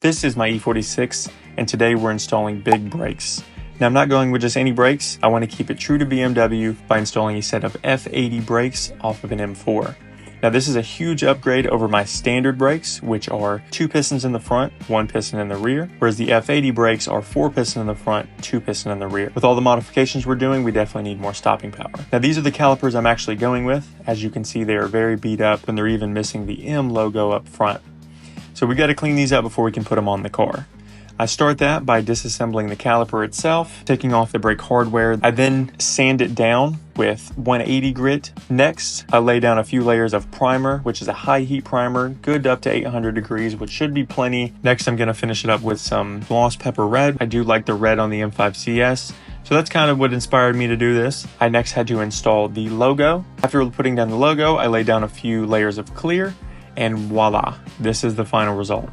This is my E46, and today we're installing big brakes. Now I'm not going with just any brakes. I want to keep it true to BMW by installing a set of F80 brakes off of an M4. Now this is a huge upgrade over my standard brakes, which are 2 pistons in the front, 1 piston in the rear, whereas the F80 brakes are 4 pistons in the front, 2 pistons in the rear. With all the modifications we're doing, we definitely need more stopping power. Now these are the calipers I'm actually going with. As you can see, they are very beat up and they're even missing the M logo up front. So we got to clean these up before we can put them on the car. I start that by disassembling the caliper itself, taking off the brake hardware. I then sand it down with 180 grit. Next, I lay down a few layers of primer, which is a high heat primer, good up to 800 degrees, which should be plenty. Next, I'm going to finish it up with some gloss pepper red. I do like the red on the M5 CS. So that's kind of what inspired me to do this. I next had to install the logo. After putting down the logo, I laid down a few layers of clear. And voila, this is the final result.